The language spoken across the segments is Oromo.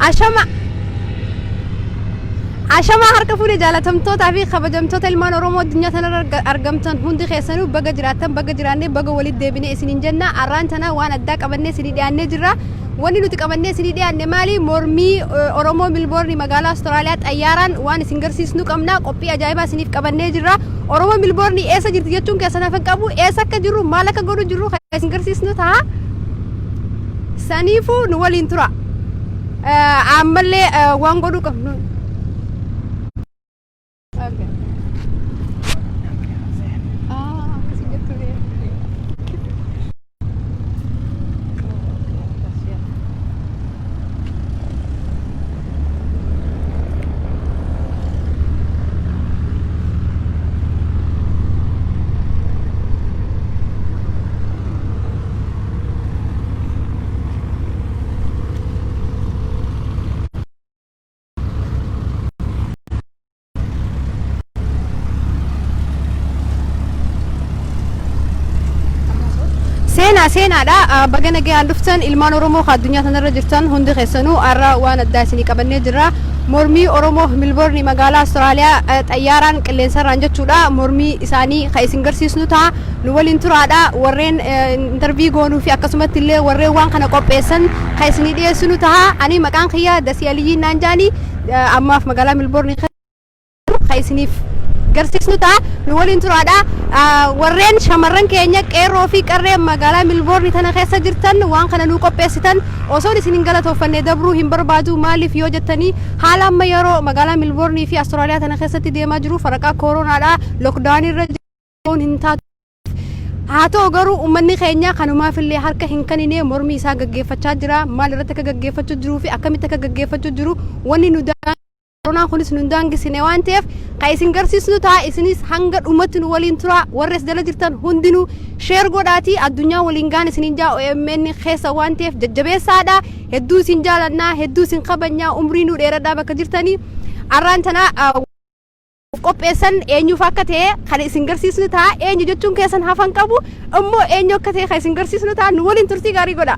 ashama ashama harka fuudhee jaalatamtoota fi kabajamtoota ilmaan Oromoo addunyaa tanarra argamtan hundi keessanuu baga jiraattan baga jiraannee baga walitti deebinee isiniin jenna arraan tana waan addaa qabannee isinii dhiyaannee jirra wanni nuti qabannee isinii dhiyaanne maali mormii Oromoo Milboorni magaalaa Austraaliyaa xayaran waan isin garsiisnu qabna qophii ajaa'ibaa isiniif qabannee jirra Oromoo Milboorni eessa jirti jechuun keessan hafan qabu eessa akka jirru maal akka godhu jirru isin garsiisnu ta'a saniifuu nu waliin tura ammallee waan godhu qabnu سينا دا بغنا جي عندفتن ilmaan Oromoo addunyaa tanarra jirtan hundi keessanuu arra waan addaa isinii qabannee jirra mormii Oromoo Milboorni magaalaa Austraaliyaa xayaran qilleensarraan jechuudha mormii isaanii ka isin garsiisnu ta'a nu waliin turaadha warreen interview goonuu fi akkasumatti illee warreen waan kana qopheessan ka isinii dhiyeessinu ta'a ani maqaan kiyya dasi aliyyi naanjaani ammaaf magaalaa Milboorni ka isiniif garsiisnu ta'a nu waliin turaadha warreen shamarran keenya qeerroo fi qarree magaalaa Milboorni tana keessa jirtan waan kana nu qopheessitan osoo isin galatoofannee dabruu hin barbaadu maaliif yoo jettanii haala amma yeroo magaalaa Milboorni fi Austraaliyaa tana keessatti deemaa jiru faraqaa kooronaadha lockdown irra jiruun hin taatu haa ta'u garuu uummanni keenya kanumaaf illee harka hin kennine mormii isaa gaggeeffachaa jira maal irratti akka gaggeeffachuu jiruu fi akkamitti akka gaggeeffachuu jiru wanni nu corona kunis nu daangisine waan ta'eef ka isin garsiisnu ta'a isinis hanga dhumatti nu waliin tura warres dala jirtan hundinuu share godhaati addunyaa waliin gaan isinin jaa OMN keessa waan ta'eef jajjabeessaadha hedduu isin jaalannaa hedduu isin qabannaa umrii nu dheeradhaa bakka jirtanii arraan tana qopheessan eenyuuf akka ta'e kan isin garsiisnu ta'a eenyu jechuun keessan hafan qabu immoo eenyu akka ta'e kan isin garsiisnu ta'a nu waliin turtii gaarii godha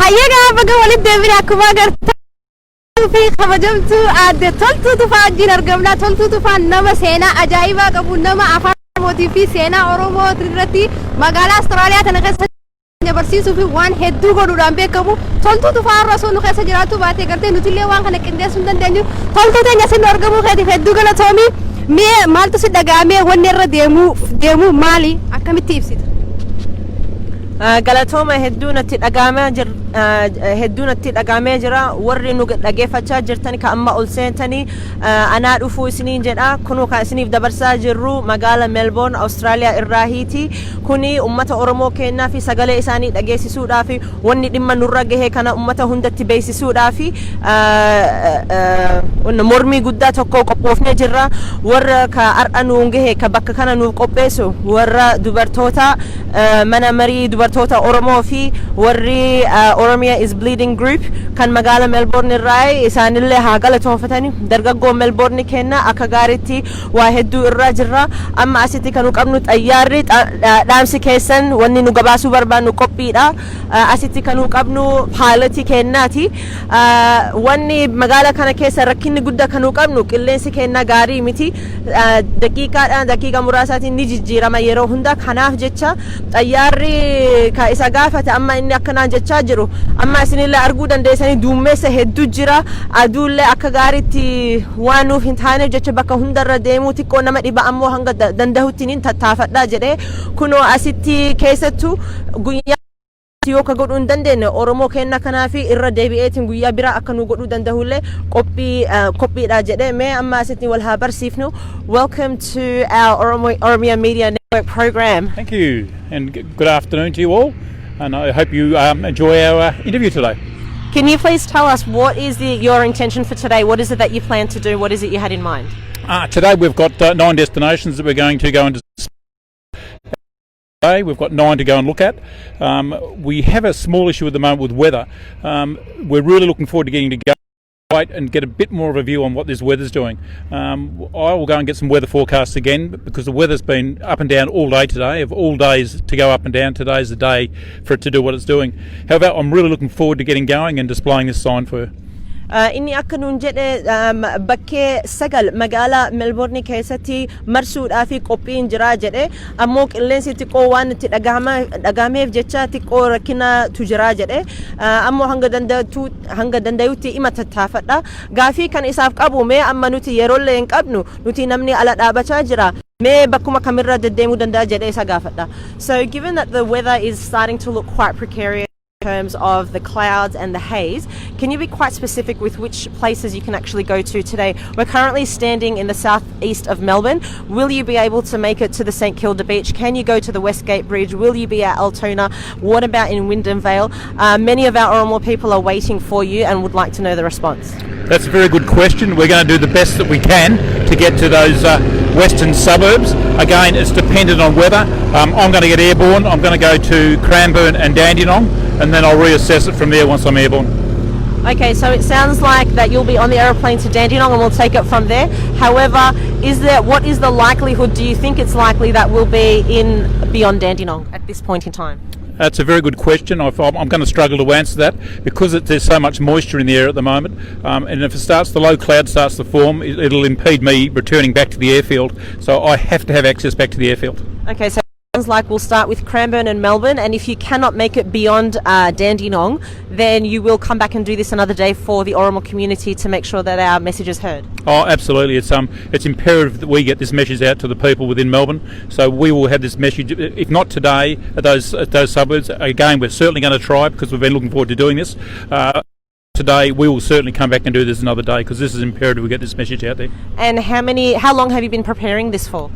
hayyaga baga walid deebina kuma garta fi kabajamtu aadde toltu tufaajin argamna toltu tufaan nama seenaa ajaa'ibaa qabu nama afaan mootii fi seenaa Oromoo irratti magaalaa Austraaliyaa tana keessa barsiisuu fi waan hedduu godhuudhaan beekamu toltu tufaan rasoo nu keessa jiraatu baatee gartee nuti illee waan kana qindeessuu dandeenyu toltu teenya sin argamu keetiif hedduu galatoomi mee maaltu si dhagaamee wanni irra deemu maali akkamitti ibsita galatooma hedduunatti dhagaamee jira warri nu dhageeffachaa jirtan ka amma ol seentanii anaa dhufuu isiniin jedha kunu ka isiniif dabarsaa jirru magaala Melbourne Austraaliyaa irraahiiti kuni ummata Oromoo keenyaa fi sagalee isaanii dhageessisuudhaa fi wanni dhimma nurra gahee kana ummata hundatti beeksisuudhaa fi mormii guddaa tokko qophoofnee jirra warra ka har'a nuun gahee ka bakka kana nuuf qopheessu warra dubartoota mana marii dubartoota Oromoo fi warri Oromia is bleeding group kan magaalaa Melbourne irraa isaanillee haa galatoonfatani dargaggoo Melbourne kenna akka gaariitti waa hedduu irraa jirra amma asitti kan nu qabnu xayyaarri dhaamsi keessan wanni nu gabaasuu barbaannu qophiidha asitti kan nu qabnu pilotii kennaati wanni magaalaa kana keessa rakkinni guddaa kan nu qabnu qilleensi kenna gaarii miti daqiiqa muraasaatiin ni jijjiirama yeroo hunda kanaaf jecha xayyaarri ka isa gaafate amma inni akkanaan jechaa jiru amma isinillee arguu dandeessanii duumessa hedduu jira aduullee akka gaariitti waan nuuf hin taane jecha bakka hundarra deemuu xiqqoo nama dhiba ammoo hanga danda'utti niin tattaafadhaa jedhee kunoo asitti keessattuu guyyaa yoo ka godhuu hin dandeenye Oromoo kenna kanaafi irra deebi'eetiin guyyaa biraa akka nu godhuu danda'ullee qophiidha jedhee mee amma asitti wal haa barsiifnu. Welcome to our Oromia Media Network program. Thank you, and good afternoon to you all, and I hope you enjoy our interview today. Can you please tell us what is your intention for today? What is it that you plan to do? What is it you had in mind? Today we've got 9 destinations that we're going to go into. We've got 9 to go and look at. We have a small issue at the moment with weather. We're really looking forward to getting to go and get a bit more of a view on what this weather's doing. I will go and get some weather forecasts again because the weather's been up and down all day today. Of all days to go up and down, today's the day for it to do what it's doing. However, I'm really looking forward to getting going and displaying this sign for you. Inni akka nuun jedhe bakkee sagal magaalaa Melbourne keessatti marsuudhaa fi qophiin jira jedhe ammoo qilleensi xiqqoo waan itti dhagahameef jecha xiqqoo rakkinatu jira jedhe ammoo hanga danda'utti ima tattaafadha gaafii kan isaaf qabu mee amma nuti yeroollee hin qabnu nuti namni ala dhaabachaa jira mee bakkuma kamirra deddeemuu danda'a jedhe isa gaafadha. So given that the weather is starting to look quite precarious in terms of the clouds and the haze, can you be quite specific with which places you can actually go to today? We're currently standing in the southeast of Melbourne. Will you be able to make it to the St Kilda Beach? Can you go to the Westgate Bridge? Will you be at Altona? What about in Wyndham Vale? Many of our Oromo people are waiting for you and would like to know the response. That's a very good question. We're going to do the best that we can to get to those western suburbs. Again, it's dependent on weather. I'm going to get airborne. I'm going to go to Cranbourne and Dandenong, and then I'll reassess it from there once I'm airborne. Okay, so it sounds like that you'll be on the aeroplane to Dandenong and we'll take it from there. However, what is the likelihood, do you think it's likely that we'll be in beyond Dandenong at this point in time? That's a very good question. I'm going to struggle to answer that because there's so much moisture in the air at the moment, and if the low cloud starts to form, it'll impede me returning back to the airfield, so I have to have access back to the airfield. Okay, so sounds like we'll start with Cranbourne and Melbourne, and if you cannot make it beyond Dandenong, then you will come back and do this another day for the Oromo community to make sure that our message is heard. Oh, absolutely. It's imperative that we get this message out to the people within Melbourne. So we will have this message, if not today, at those suburbs. Again, we're certainly going to try because we've been looking forward to doing this. Today, we will certainly come back and do this another day because this is imperative we get this message out there. And how long have you been preparing this for?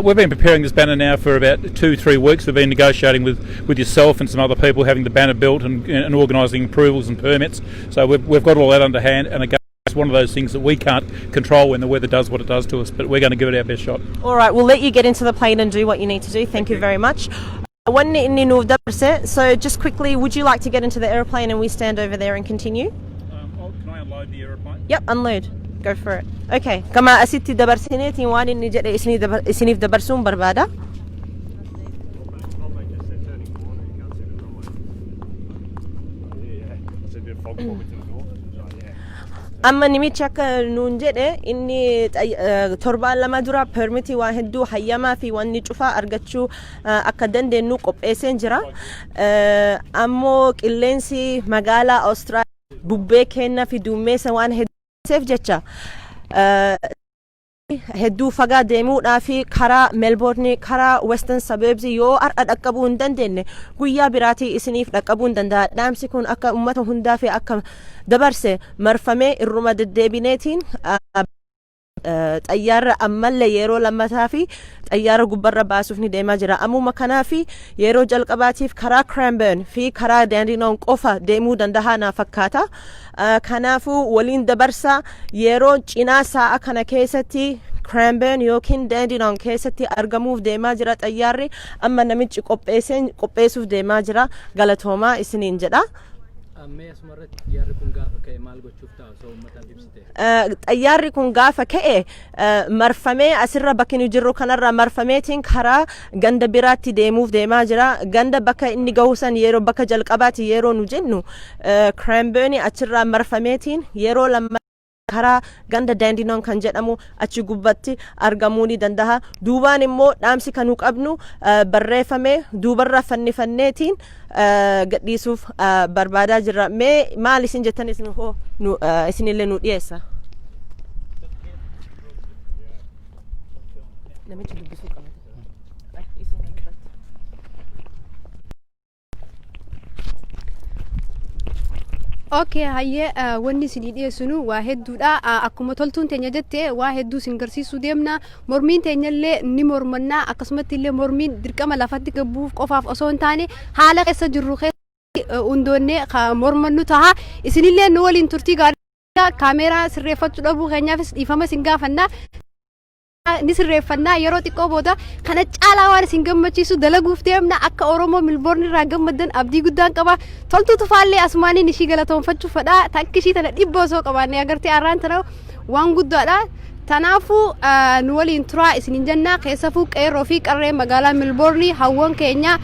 We've been preparing this banner now for about 2-3 weeks. We've been negotiating with yourself and some other people, having the banner built and organising approvals and permits. So we've got all that under hand, and again, it's one of those things that we can't control when the weather does what it does to us, but we're going to give it our best shot. All right, we'll let you get into the plane and do what you need to do. Thank you very much. So just quickly, would you like to get into the aeroplane and we stand over there and continue? Can I unload the aeroplane? Yep, unload. Go for it. Okay. Kama asitti dabarsineetiin waan inni jedhe isiniif dabarsuun barbaada. Amma nimichi akka nuun jedhe inni torbaan lama dura permitii waan hedduu hayyamaa fi wanni cufaa argachuu akka dandeenyu qopheesseen jira. Ammoo qilleensi magaalaa Austraaliyaa bubbee kennaa fi duumessa waan hedduu seef jecha hedduu fagaa deemuudhaa fi karaa Melbourne karaa western suburbs yoo har'a dhaqqabuu hin dandeenye guyyaa biraatii isiniif dhaqqabuu hin danda'a. Dhaamsi kun akka uummata hundaa fi akka dabarse marfamee irruma deddeebineetiin xayyaara ammallee yeroo lammataa fi xayyaara gubbarra baasuuf ni deemaa jira. Ammuma kanaa fi yeroo jalqabaatiif karaa Cranbourne fi karaa Dandenong qofa deemuu danda'a na fakkaata. Kanaafuu waliin dabarsa yeroo cinaa sa'a kana keessatti Cranbourne yookiin Dandenong keessatti argamuuf deemaa jira xayyaarri amma namichi qopheessuuf deemaa jira. Galatoomaa isiniin jedha. Xayyaarri kun gaafa ka'e marfamee asirra bakki nu jirru kanarra marfameetiin karaa ganda biraatti deemuuf deemaa jira. Ganda bakka inni gahusan yeroo bakka jalqabaati yeroo nu jennu Cranbourne achirraa marfameetiin yeroo lamma karaa ganda Dandenong kan jedhamu achi gubbatti argamuu ni danda'a. Duubaan immoo dhaamsi kan nu qabnu barreeffame duubarra fannifanneetiin gadhiisuuf barbaadaa jirra. Mee maal isin jettan isinillee nu dhiyeessa? Namichi dubbisuu qaba. Okay, hayyee wanni isin dhiyeessinu waa hedduudha. Akkuma toltuun teenya jette waa hedduu isin garsiisuu deemna. Mormiin teenyallee ni mormannaa akkasumatti illee mormiin dirqama lafatti gabbuuf qofaaf osoo hin taane haala keessa jirru keessa hundoonnee mormannu taha. Isinillee nu waliin turtii gaarii kaameeraa sirreeffachuu dhabuu keenyaafis dhiifama isin gaafanna. Ni sirreeffannaa yeroo xiqqoo booda kana caalaa waan isin gammachiisu dalaguuf deemna akka Oromoo Milboorni irraa gammadan abdii guddaan qaba. Toltu tufaallee asumaaniin ishii galatoonfachuu fedha. Takki ishii tana dhibba osoo qabaannee agartee arraan tana waan guddaadha. Tanaafuu nu waliin turaa isinin jenna keessafuu qeerroo fi qarree magaalaa Milboorni hawwan keenya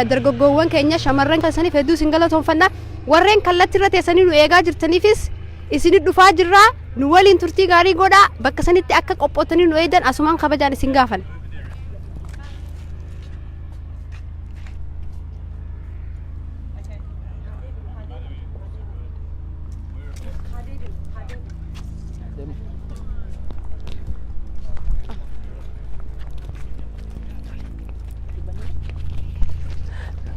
dargaggoowwan keenya shamarran keessaniif hedduu isin galatoonfanna. Warreen kallattii irra teessanii nu eegaa jirtaniifis isin dhufaa jirra. Nu waliin turtii gaarii godha bakka sanitti akka qophootanii nu eedan asumaan kabajaan isin gaafan.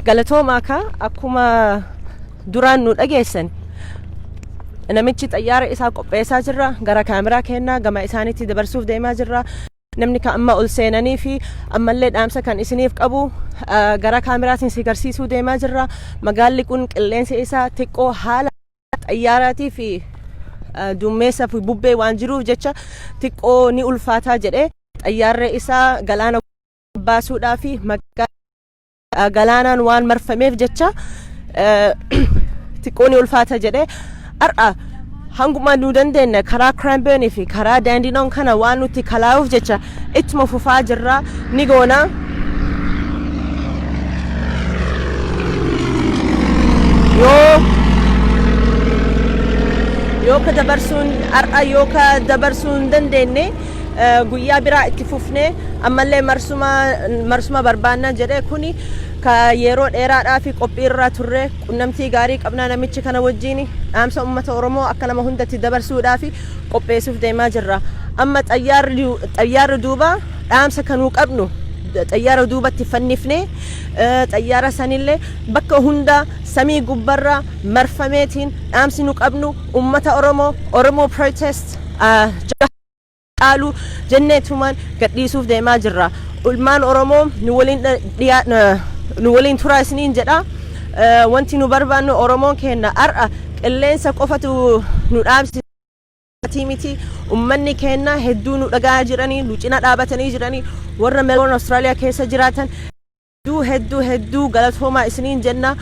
Galatoomaa ka akkuma duraan nu dhageessan namichi xayyaara isaa qopheessaa jirra gara kaameraa kennaa gama isaaniitti dabarsuuf deemaa jirra. Namni kan amma ol seenanii fi ammallee dhaamsa kan isiniif qabu gara kaameraatiin si garsiisuu deemaa jirra. Magaalli kun qilleensi isaa xiqqoo haala xayyaaraatii fi dummeessa fi bubbee waan jiruuf jecha xiqqoo ni ulfaataa jedhee xayyaarri isaa galaana baasuudhaa fi galaanaan waan marfameef jecha xiqqoo ni ulfaata jedhee ar'a hanguma nu dandeenya karaa Cranbourne fi karaa Dandenong kana waan nuti kalaa'uuf jecha ittuma fufaa jirra ni goona. Yoo ka dabarsuun ar'a yoo ka dabarsuun dandeenye guyyaa biraa itti fufne ammallee marsuma barbaanna jedhee kuni ka yeroo dheeraadhaa fi qophii irraa turre qunnamtii gaarii qabnaa namichi kana wajjin dhaamsa uummata Oromoo akka nama hundatti dabarsuudhaa fi qopheessuuf deemaa jirra. Amma xayyaarri duuba dhaamsa kanuu qabnu xayyaara duubatti fannifne xayyaara sanillee bakka hunda samii gubbarra marfameetiin dhaamsi nu qabnu uummata Oromoo protest caalu jenneetumaan gadhiisuuf deemaa jirra. Ilmaan Oromoo nu waliin turaa isiniin jedha. Wanti nu barbaannu Oromoon keenya ar'a qilleensa qofatu nu dhaabsisa miti. Ummanni keenya hedduu nu dhagaa jiranii nu cina dhaabatanii jiranii warra Melbourne Australia keessa jiraatan hedduu galatoomaa isiniin jenna.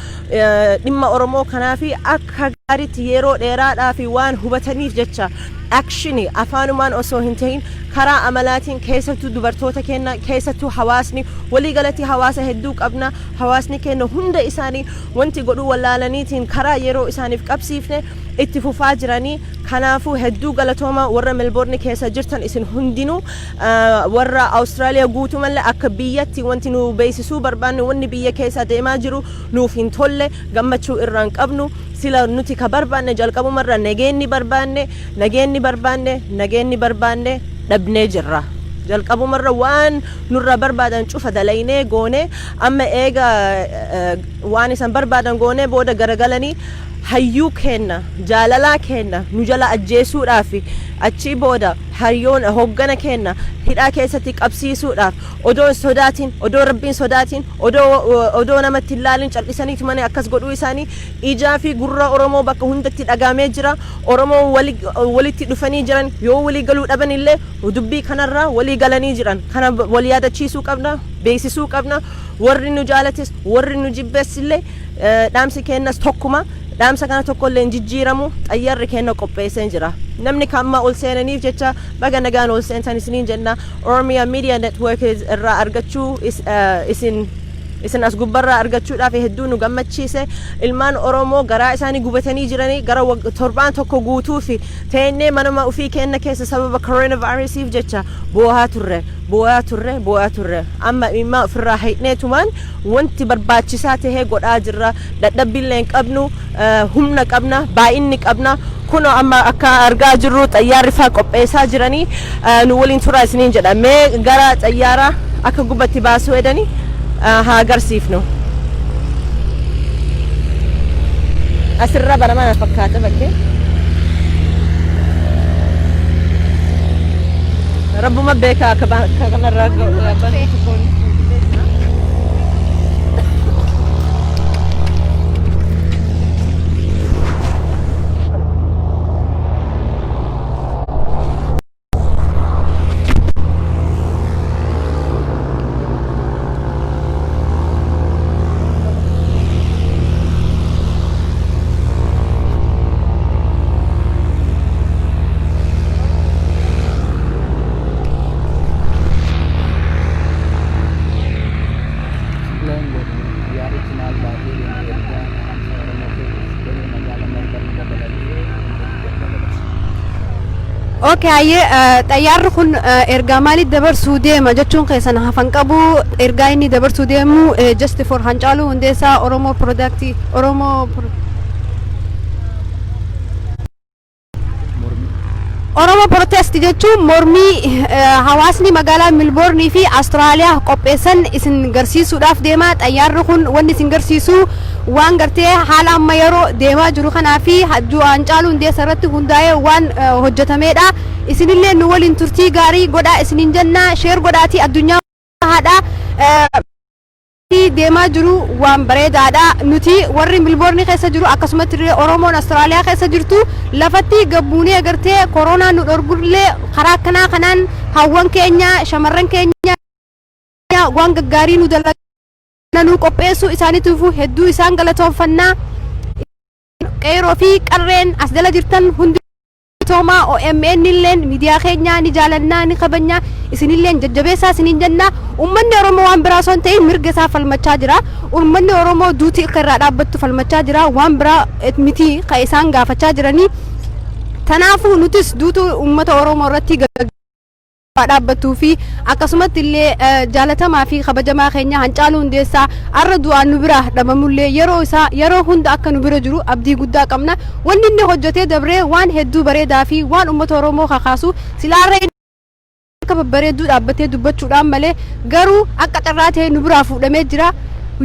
Dhimma Oromoo kanaa fi akka gaariitti yeroo dheeraadhaa fi waan hubataniif jecha actionii afaanumaan osoo hin ta'in karaa amalaatiin keessattuu dubartoota keenya keessattuu hawaasni waliigalatti hawaasa hedduu qabna. Hawaasni keenya hunda isaanii wanti godhuu wallaalaniitiin karaa yeroo isaaniif qabsiifne itti fufaa jiranii. Kanaafuu hedduu galatoomaa warra Melbourne keessa jirtan isin hundinuu warra Australia guutumallee akka biyyatti wanti nu beeksisuu barbaanne wanni biyya keessa deemaa jiru nuuf hin tolle gammachuu irraan qabnu. Sila nuti ka barbaanne jalqabumarra nageenyi barbaanne dhabnee jirra. Jalqabumarra waan nurra barbaadan cufa dalaynee goone amma eega waan isan barbaadan goone booda garagalanii hayyuu kenna jaalalaa kenna nu jala ajjeesuudhaaf achi booda hayyoon hoggana kenna hidhaa keessatti qabsiisuudhaaf odoo sodaatiin odoo rabbiin sodaatiin odoo namatti ilaalin cal'isaniitu mana akkas godhuu isaanii ijaa fi gurra Oromoo bakka hundatti dhagaamee jira. Oromoo walitti dhufanii jiran yoo walii galuu dhaban illee dubbii kanarraa walii galanii jiran kana wal yaadachiisuu qabna beeksisuu qabna. Warri nu jaalates warri nu jibbees illee dhaamsi kennas tokkuma. Dhaamsa kana tokkollee jijjiiramu xayyaarri keenya qopheessee jira. Namni kamma ol seenaniif jecha baga nagaan ol seentan isiniin jenna. Oromia Media Network irraa argachuu isin as gubbarraa argachuudhaaf hedduu nu gammachiise. Ilmaan Oromoo garaa isaanii gubatanii jiranii gara torbaan tokko guutuu fi teennee manuma ofii keenya keessa sababa coronavirusiif jecha boo'aa turre. Amma immoo ofirraa hiikneetumaan wanti barbaachisaa tahee godhaa jirra. Dadhabbiillee hin qabnu, humna qabna, baay'inni qabna. Kuno amma akka argaa jirru xayyaarri faa qopheessaa jiranii nu waliin turaa isiniin jedha. Mee gara xayyaaraa akka gubatti baasuu edanii haa agarsiifnu. asirra barama na fakkaata bakkee rabbuma beeka akka kanarraa اوكي هاي طيار خن ارجع مالي دبر سودي ما جتشون كيسان هفن كابو ارجع إني دبر سودي مو just for هنجالو هندسا أورومو برودكتي أورومو Oromo protest jechuun mormii hawaasni magaalaa Milboornii fi Austraaliyaa qopheessan isin garsiisuudhaaf deemaa xayyaarri kun wanni isin garsiisu waan gartee haala amma yeroo deemaa jiru kanaa fi du'aan caalu hundeessa irratti hundaa'ee waan hojjetameedha. Isinillee nu waliin turtii gaarii godhaa isinin jenna sheer godhaatii addunyaa haadha. deemaa jiru waan bareedaadha nuti warri Milboornii keessa jiru akkasumas Oromoon Austraaliyaa keessa jirtu lafatti gabbuunee agartee koronaa nu dhorgullee karaa kanaan hawwan keenya shamarran keenya waan gaggaarii nu dalagan nu qopheessu isaaniitiif hedduu isaan galatoonfannaa qeeroo fi qarreen as dala jirtan hundi Toma OMN illeen miidiyaa keenya ni jaalannaa ni kabanya isinilleen jajjabeessaa isinin jenna ummanni Oromoo waan biraa son ta'e mirga isaa falmachaa jira ummanni Oromoo duuti akka irraa dhaabbattu falmachaa jira waan biraa miti ka isaan gaafachaa jiranii tanaafuu nutis duutu ummata Oromoo irratti dhaabbattuu fi akkasumas illee jaalatamaa fi kabajamaa keenya hancaaluu hundeessaa arra du'aan nu bira dhabamullee yeroo hunda akka nu bira jiru abdii guddaa qabna wanni inni hojjetee dabree waan hedduu bareedaa fi waan ummata Oromoo kakaasu silaarra akka babbareedduu dhaabbatee dubbachuudhaan malee garuu akka carraa ta'e nu biraa fuudhamee jira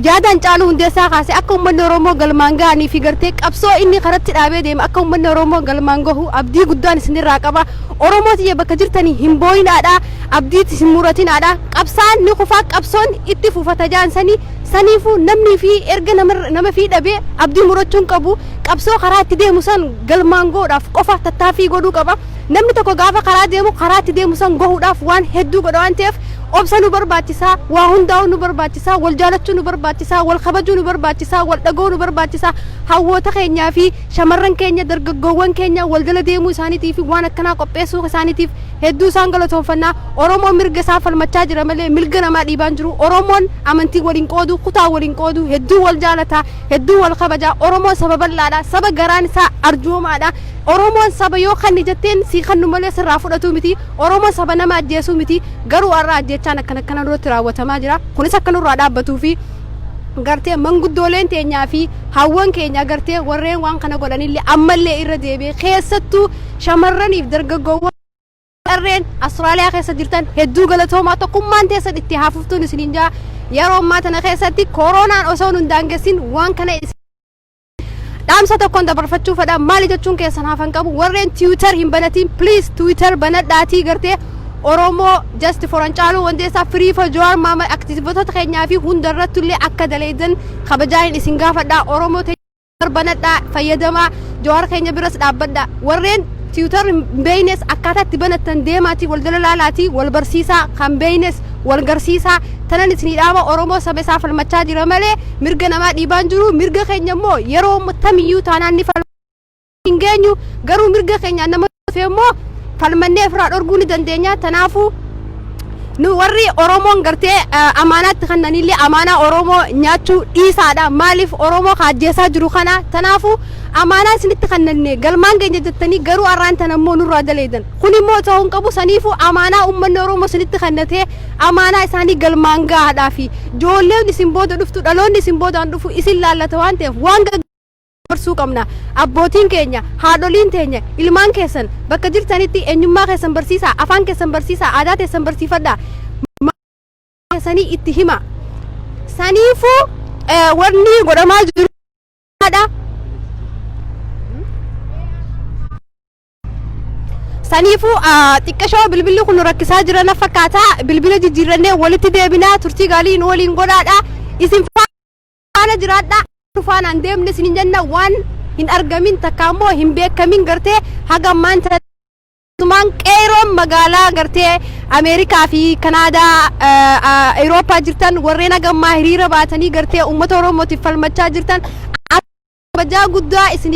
Jaadan caalu hundeessaa kaasee akka uummanni Oromoo galmaan ga'anii fi gartee qabsoo inni karatti dhaabee deema akka uummanni Oromoo galmaan gahu abdii guddaan isinirraa qaba Oromooti bakka jirtanii hin booyinaadha abdiitti hin muratinaadha qabsaan ni kufaa qabsoon itti fufata jaansanii saniifu namni fi erga nama fi dhabee abdii murachuun qabu qabsoo karaa itti deemu san galmaan goodhaaf qofa tattaaffii godhuu qaba namni tokko gaafa karaa deemu karaa itti deemu san gohuudhaaf waan hedduu godha waan ta'eef obsa nu barbaachisa waa hundaa'u nu barbaachisa wal jaalachuu nu barbaachisa wal kabajuu nu barbaachisa wal dhagoo nu barbaachisa hawwoota keenyaa fi shamarran keenya dargaggoowwan keenya wal jala deemuu isaaniitiif waan akkanaa qopheessuu isaaniitiif hedduu isaan galatoonfannaa Oromoon mirga isaa falmachaa jira malee mirga namaa dhiibaan jiru Oromoon amantii waliin qoodu kutaa waliin qoodu hedduu wal jaalata hedduu wal kabaja Oromoon saba bal'aadha saba garaan isaa arjoomaadha Oromoon saba yoo kanni jetteen si kannu malee sirraa fudhatu miti Oromoon saba nama ajjeesuu miti garuu arraa ajjeechaan akkana duratti raawwatamaa jira kunis akka nurraa dhaabbatuu fi gartee manguddooleen teenyaa fi hawwan keenya gartee warreen waan kana godhanillee ammallee irra deebi'ee keessattuu shamarraniif dargaggoowwan qarreen Austraaliyaa keessa jirtan hedduu galatoomaa tokkummaan teessan itti haafuftuun isiniin jaa yeroo ammaa tana keessatti koronaan osoo nun daangessin waan kana dhaamsa tokkoon dabarfachuu fedha maali jechuun keessan haafan qabu warreen Twitter hin banatiin please Twitter banadhaatii gartee Oromoo just for Hancaaluu Hundeessaa free for Jawaar Mohammed aktiivitoota keenyaa fi hundarrattullee akka daleedan kabajaan isin gaafadha Oromoo Twitter banadhaa fayyadamaa Jawaar keenya biras dhaabbadha warreen Twitter beeynes akkaataa itti banattan deemaatii wal dalalaalaatii wal barsiisaa kan beeynes wal garsiisaa tanan isin dhaama Oromoo saba isaa falmachaa jira malee mirga namaa dhiibaan jiru mirga keenya immoo yeroo tamiyyuu taanaan ni falmachaa geenyu garuu mirga keenya nama feemmoo falmannee irraa dhorguu ni dandeenya tanaafu nu warri Oromoon gartee amaanaatti kannanillee amaanaa Oromoo nyaachuu dhiisaadha maaliif Oromoo kaajjeesaa jiru kana tanaafu amaanaa isinitti kannanne galmaan keenya jettanii garuu arraan tan ammoo nurraa daleedan kun immoo ta'uu hin qabu saniifu amaanaa uummanni Oromoo isinitti kannatee amaanaa isaanii galmaan gahaadhaa fi ijoolleen isin booda dhuftu dhaloonni isin boodaan dhufu isin laallata waan ta'eef waan barsuu qabna abbootiin keenya haadholiin teenya ilmaan keessan bakka jirtanitti eenyummaa keessan barsiisaa afaan keessan barsiisaa aadaa keessan barsiifadhaa keessanii itti hima saniifu warni godhamaa jiru Kanifu xiqqashoo bilbilli kun rakkisaa jiran fakkaata bilbila jijjiirannee walitti deebinaa turtii gaaliin waliin godhaadha isin faana jiraadha faanaan deemne isin jenna waan hin argamin takka immoo hin beekamin gartee haga maanta tumaan qeeroon magaalaa gartee Ameerikaa fi Kanaadaa Awurooppaa jirtan warreen hagammaa hiriira baatanii gartee uummata Oromootiif falmachaa jirtan kabajaa guddaa isin